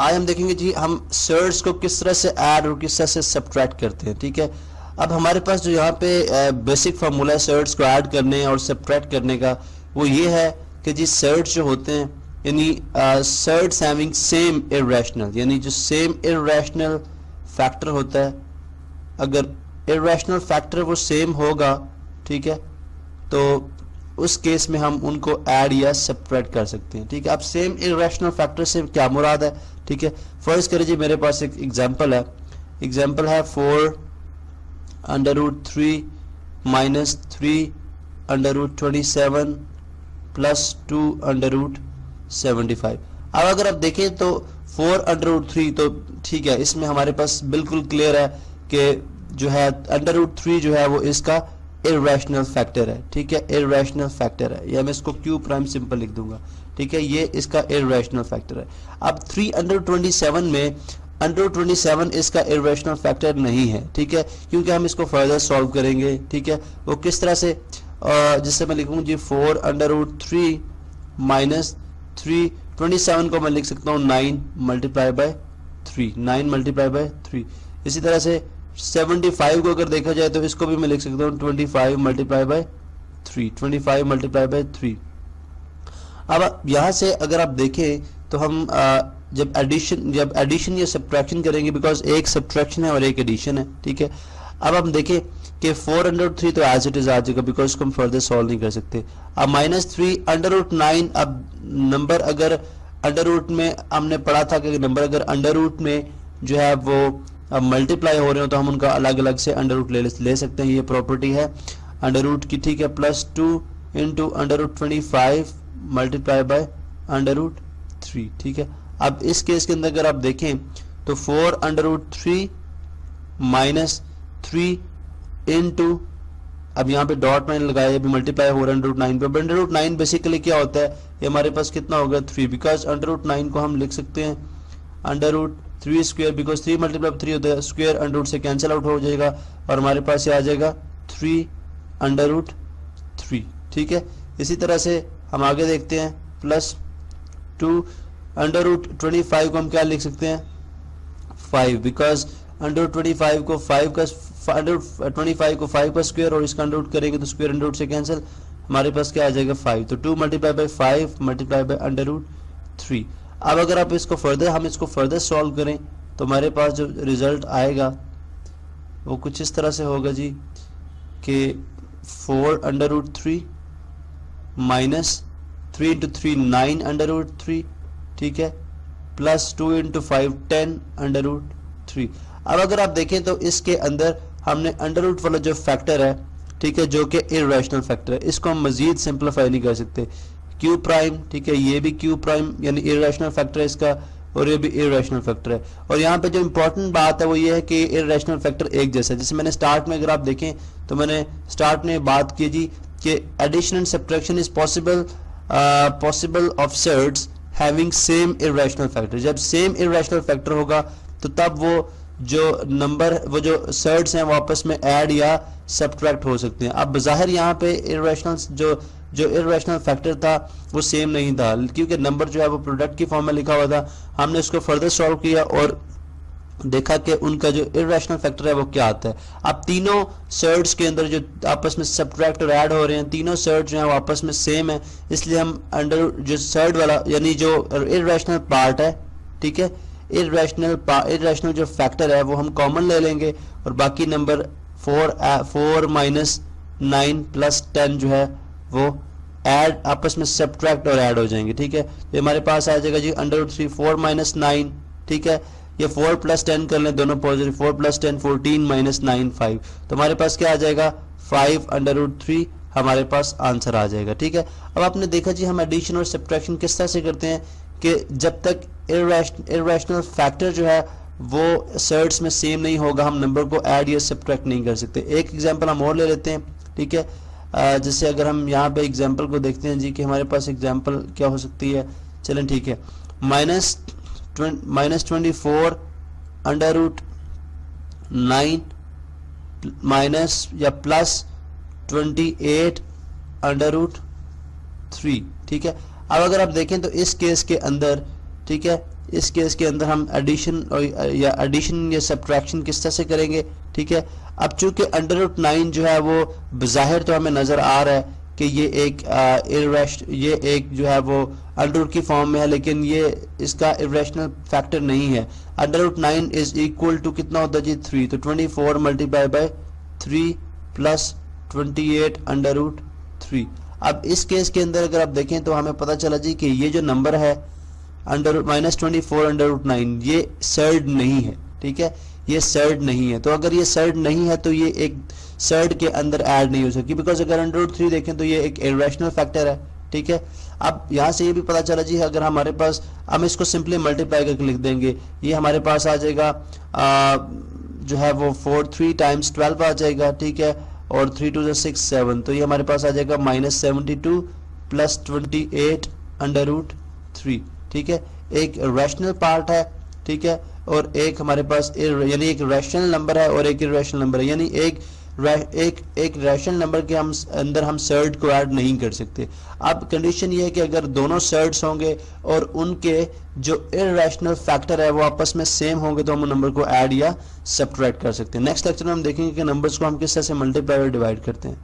आज हम देखेंगे जी हम सर्ट्स को किस तरह से ऐड और किस तरह से सब्ट्रैक्ट करते हैं। ठीक है, अब हमारे पास जो यहाँ पे बेसिक फार्मूला है सर्ट्स को ऐड करने और सब्ट्रैक्ट करने का, वो ये है कि जी सर्ट्स जो होते हैं यानी सर्ट्स हैविंग सेम इर्रेशनल, यानी जो सेम इर्रेशनल फैक्टर होता है, अगर इर्रेशनल फैक्टर वो सेम होगा, ठीक है, तो उस केस में हम उनको ऐड या सब्ट्रैक्ट कर सकते हैं। ठीक है, अब सेम इर्रेशनल फैक्टर से क्या मुराद है? ठीक है, फर्स्ट करिए जी मेरे पास एक एग्जांपल है 4 under root 3 minus 3 under root 27 plus 2 under root 75। अब अगर आप देखें तो 4 अंडर रूट 3, तो ठीक है, इसमें हमारे पास बिल्कुल क्लियर है कि जो है अंडर रूट 3 जो है वो इसका इर्रेशनल फैक्टर है। ठीक है, इर्रेशनल फैक्टर है, या मैं इसको क्यू प्राइम सिंपल लिख दूंगा। ठीक है, ये इसका इर्रेशनल फैक्टर है। अब 3 अंडर 27 में अंडर 27 इसका इर्रेशनल फैक्टर नहीं है। ठीक है, क्योंकि हम इसको फर्दर सॉल्व करेंगे। ठीक है, वो किस तरह से, जिससे मैं लिखूंगा जी 4 अंडर रूट 3 माइनस 3, 27 को मैं लिख सकता हूँ 9 मल्टीप्लाई बाय 3, 9 मल्टीप्लाई बाय 3। इसी तरह से 75 को अगर देखा जाए तो इसको भी मैं लिख सकता हूँ 25 मल्टीप्लाई बाय 3, 25 मल्टीप्लाई बाय 3। अब यहाँ से अगर आप देखें तो हम जब एडिशन या सब्ट्रैक्शन करेंगे, बिकॉज एक सब्ट्रैक्शन है और एक एडिशन है। ठीक है, अब हम देखें कि 4 अंडर रूट 3 तो एज इट इज आ जाएगा, बिकॉज इसको हम फर्दर सॉल्व नहीं कर सकते। अब माइनस 3 अंडर रूट 9, अब नंबर अगर अंडर रूट में हमने पढ़ा था कि नंबर अगर अंडर रूट में जो है वो अब मल्टीप्लाई हो रहे हो तो हम उनका अलग अलग से अंडर रूट ले सकते हैं, ये प्रॉपर्टी है अंडर रूट की। ठीक है, plus 2 into under root 25 multiply by under root 3। ठीक है, अब इस केस के अंदर अगर आप देखें तो 4 अंडर रूट 3 माइनस 3 इंटू, अब यहाँ पे डॉट मैंने लगाया, अभी मल्टीप्लाई हो रहा है अंडर रूट 9 पे। अंडर रूट 9 बेसिकली क्या होता है, ये हमारे पास कितना होगा 3, बिकॉज अंडर रूट 9 को हम लिख सकते हैं under root 3 square, because 3 multiply 3 होता है, स्क्वायर अंडर रूट से कैंसिल आउट हो जाएगा और हमारे पास ये आ जाएगा 3 अंडर रूट 3। ठीक है, इसी तरह से हम आगे देखते हैं प्लस 2 अंडर रूट 25 को हम क्या लिख सकते हैं 5, बिकॉज अंडर रूट 25 को 5 का अंडर 25 को 5 का स्क्वायर और इसका अंडर रूट करेंगे तो स्क्वायर अंडर रूट से कैंसिल, हमारे पास क्या आ जाएगा 5, तो 2 multiply by 5 multiply by under root 3। अब अगर आप इसको फर्दर सॉल्व करें तो हमारे पास जो रिजल्ट आएगा वो कुछ इस तरह से होगा जी कि 4 under root 3 minus 3 into 3 9 under root 3। ठीक है, प्लस 2 इंटू 5 10 अंडर रूट 3। अब अगर आप देखें तो इसके अंदर हमने अंडर रूट वाला जो फैक्टर है, ठीक है, जो कि इर्रेशनल फैक्टर है, इसको हम मजीद सिंप्लीफाई नहीं कर सकते, क्यू प्राइम। ठीक है, ये भी क्यू प्राइम यानी इर्रेशनल फैक्टर है इसका, और ये भी इर्रेशनल फैक्टर है। और यहाँ पे जो इंपॉर्टेंट बात है वो ये है कि इर्रेशनल फैक्टर एक जैसा है। जैसे मैंने स्टार्ट में अगर आप देखें तो मैंने स्टार्ट में बात की जी कि addition and subtraction is possible of surds having same irrational factor. जब सेम इर्रेशनल फैक्टर होगा तो तब वो जो सर्ट्स हैं वो आपस में ऐड या सब्ट्रैक्ट हो सकते हैं। अब बज़ाहिर यहाँ पे इर्रेशनल जो इर्रेशनल फैक्टर था वो सेम नहीं था, क्योंकि नंबर जो है वो प्रोडक्ट की फॉर्म में लिखा हुआ था। हमने उसको फर्दर सॉल्व किया और देखा कि उनका जो इर्रेशनल फैक्टर है वो क्या आता है। अब तीनों सर्ट्स के अंदर जो आपस में सब्ट्रैक्ट और ऐड हो रहे हैं, तीनों सर्ट्स जो है वो आपस में सेम है, इसलिए हम अंडर जो सर्ट वाला यानी जो इर्रेशनल पार्ट है, ठीक है, इर्रेशनल जो फैक्टर है वो हम कॉमन ले लेंगे और बाकी नंबर 4 माइनस 9 प्लस 10 जो है वो ऐड आपस में सब्ट्रैक्ट और ऐड हो जाएंगे। ठीक है, तो हमारे पास आ जाएगा जी अंडर रूट 3 4 माइनस 9। ठीक है, ये 4 प्लस 10 कर लें, दोनों पॉजिटिव, 4 प्लस 10 14 माइनस 9 5, तो हमारे पास क्या आ जाएगा 5 अंडर रूट 3, हमारे पास आंसर आ जाएगा। ठीक है, अब आपने देखा जी हम एडिशन और सब्ट्रैक्शन किस तरह से करते हैं कि जब तक इर्रेशनल फैक्टर जो है वो सर्ट्स में सेम नहीं होगा हम नंबर को ऐड या सब्ट्रैक्ट नहीं कर सकते। एक एग्जांपल हम और ले लेते हैं। ठीक है, जैसे अगर हम यहाँ पे एग्जांपल को देखते हैं जी कि हमारे पास एग्जांपल क्या हो सकती है, चलें ठीक है, माइनस 24 अंडर रूट 9 माइनस या प्लस 28 अंडर रूट 3। ठीक है, अब अगर आप देखें तो इस केस के अंदर, ठीक है, इस केस के अंदर हम एडिशन या सब्ट्रैक्शन किस तरह से करेंगे, ठीक है। अब चूंकि √9 जो है वो बज़ाहिर तो हमें नज़र आ रहा है कि ये एक जो है वो अंडर रूट की फॉर्म में है, लेकिन ये इसका इरेशनल फैक्टर नहीं है। √9 इज इक्वल टू कितना होता है जी 3, तो 24 मल्टीप्लाई बाय 3 प्लस 28 √3। अब इस केस के अंदर अगर आप देखें तो हमें पता चला जी कि ये जो नंबर है -24 √9 ये सर्ड नहीं है, ठीक है, ये सर्ड नहीं है। तो अगर ये सर्ड नहीं है तो ये एक सर्ड के अंदर ऐड नहीं हो सकती, बिकॉज अगर √3 देखें तो ये एक इरेशनल फैक्टर है, ठीक है। अब यहाँ से ये भी पता चला जी अगर हमारे पास हम इसको सिंपली मल्टीप्लाई करके लिख देंगे, ये हमारे पास आ जाएगा जो है वो 3 टाइम्स 12 आ जाएगा, ठीक है, और 3 2 6 7, तो ये हमारे पास आ जाएगा -72 प्लस 28 √3, ठीक है। एक रैशनल पार्ट है, ठीक है, और एक हमारे पास यानी एक रैशनल नंबर है और एक इरेशनल नंबर है, यानी एक रैशनल नंबर के अंदर हम सर्ड को ऐड नहीं कर सकते। अब कंडीशन ये है कि अगर दोनों सर्ड्स होंगे और उनके जो इरेशनल फैक्टर है वो आपस में सेम होंगे तो हम नंबर को ऐड या सब्ट्रैक्ट कर सकते हैं। नेक्स्ट लेक्चर में हम देखेंगे कि नंबर्स को हम किस तरह से मल्टीप्लाई और डिवाइड करते हैं।